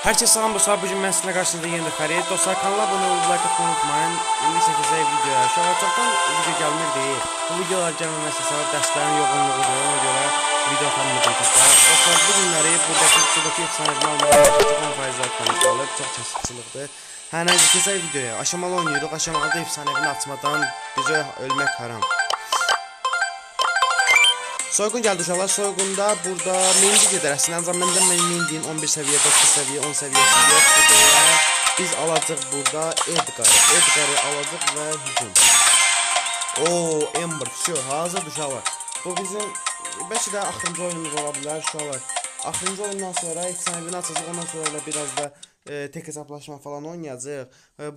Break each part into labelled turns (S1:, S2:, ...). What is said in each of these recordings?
S1: Herkese salam dostlar, bugün mən sizinlə qarşınızda yeni Fərid. Dostlar, kanala abunə olub, like atmayı unutmayın. İndi 8-ə videoya aşağı çoxdan video gəlmirdi. Bu videolar gəlməməsi səbəb dərslərin yoğunluğudur, ona görə video atanmadım dostlar. Dostlar, bu günləri buradakı efsanədən almağa başlayacaq, 10% artıq qalıb, çox kasıbçılıqdır. Hər nəysə, keçək videoya. Aşamalı oynayırıq, aşamalıda efsanəvini açmadan bizə ölmək haram. Soygun gəldi uşaqlar. Soygunda burada minci gedər. Əslində məndə mindiyim 11 səviyyə, 9 səviyyə, 10 səviyyəsi yoxdur deyə biz alacaq burada Edgar'ı. Edgar'ı alacaq və hücum. Oo, Ember, hazırdır uşaqlar. Bu bizim bəlkə də axırıncı oyunumuz ola bilər uşaqlar. Axırıncı oyundan sonra efsanəvini açacaq, ondan sonra da biraz da tek hesablaşma falan oynayacaq.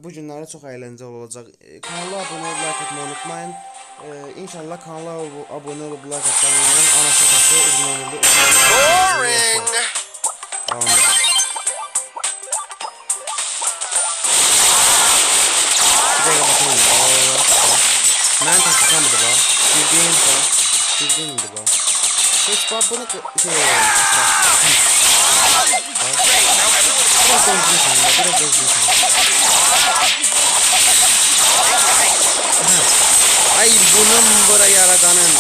S1: Bu günləri çox əyləncəli olacaq. Kanala abunə olub, like etməyi unutmayın. İnşallah kanala abunə olub, like atmayanların anası atası uzun ömürlü boring. Bir dəqiqə baxayım. Mən taktikamıdır bax. Bildiğin bax. Bildiğindir bax. Heç bax bunu biraz özlüysən. Biraz özlüysən. Ay bunun bura yaradanın.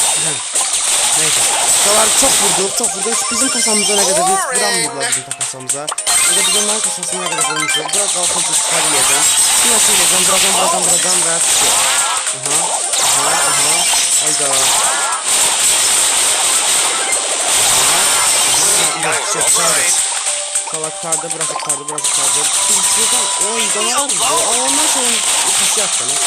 S1: Neyse. Şuralar çok vurduk. Bizim kasamıza ne kadar hiç vuramıyorlar bizim kasamıza. Burada biz onların kasasına ne kadar vurmuşuz. Biraz kalkınca çıkar yiyeceğim. Bir nasıl yiyeceğim? Vuracağım ve tutuyor. Hayda. Çok sağlık. Şuralar kurtardı, burası kurtardı. Biz buradan o yüzden var mı? Ondan sonra kası yaptınız.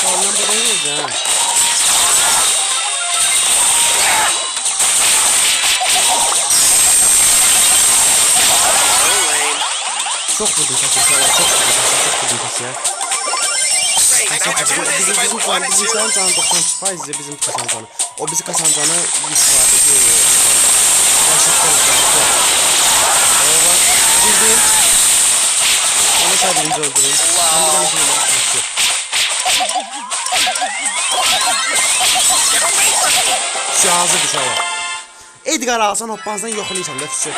S1: Ondan buradayız ya. Çok vurdum kaçıyor. Bizim şu an canı 90% bizim kasan canı. O bizi kasan canı 100%. Bildiğin. Onu sadece öldürün. Şu hazır bir şey var. Edgar alsan hoppanızdan yoxlayırsan da çiçək.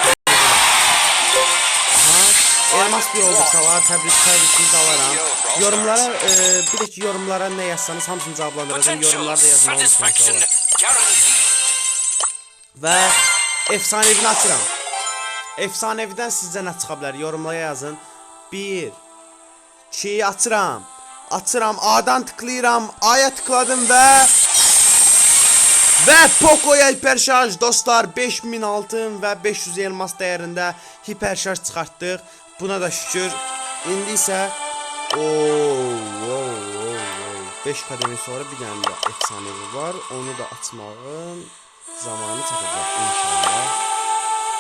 S1: Elmas bir olduksalar, təbriksinizi alaram. Yorumlara, bir də ki yorumlara nə yazsanız hamısını cavablandıracağım. Yorumlarda yazmayı unutmayın. Və efsanevini açıram. Efsanevdən sizcə nə çıxa bilər? Yorumlara yazın. 1 2 açıram. A'dan tıklayıram. A'ya tıkladım və Poco'ya hiperşarj dostlar 5000 altın və 500 elmas dəyərində hiperşarj çıxartdıq. Buna da şükür. İndi isə 5 kademi sonra bir dənə də efsanevi var. Onu da açmağın zamanı çatacaq inşallah.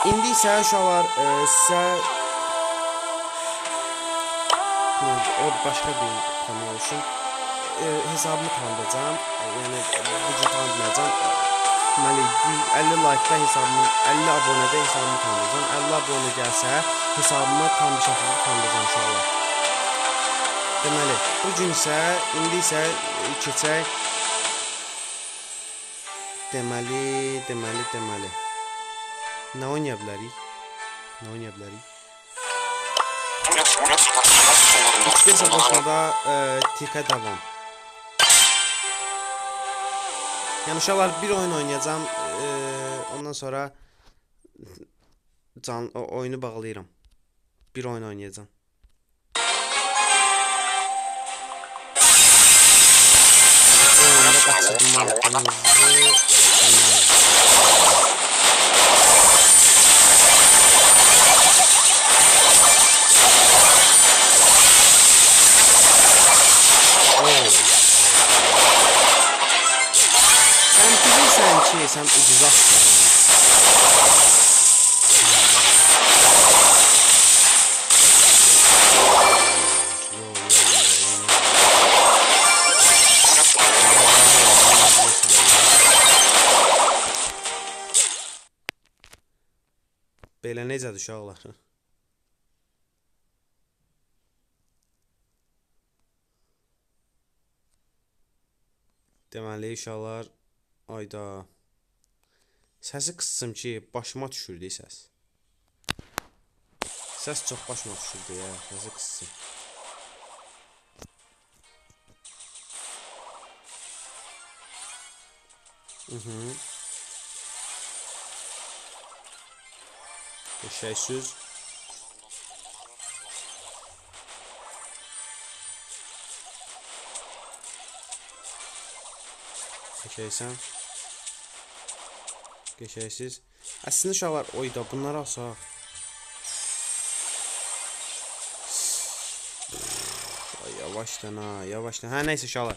S1: İndi isə uşaqlar sizə o başqa bir konu olsun. Hesabımı tanıdacağım. Yəni bu cür tanıdacağım. Deməli 150 like-da hesabımı, 50 abunədə hesabımı tanıdacağım. 50 abunə gəlsə hesabımı tam bir şəkildə tanıdacağım inşallah. Deməli bu gün isə indi isə keçək. Deməli. Nə oynaya bilərik? İlk hesablaşmada tikə davam. Yəni uşaqlar bir oyun oynayacağım. Ondan sonra oyunu bağlayıram. Bir oyun oynayacağım. Oyunda qaçırmağınızı sen uzaksın. Belə necədir uşaqlar? Deməli uşaqlar ayda Səsi qıssım ki, başıma düşürdü səs. Səs çox başıma düşürdü ya, səsi qıssım. Eşəksüz. Eşəksən. Geçersiz. Aslında uşaqlar, oyda bunları alsaq. Yavaşdan ha, yavaşdan. Hə, neyse uşaqlar.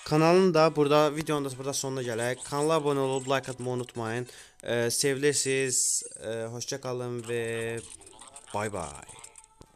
S1: Kanalın da burada, videonun da burada sonuna gələk. Kanala abone olub like atmayı unutmayın. Sevilirsiniz. Hoşça kalın ve bay bay.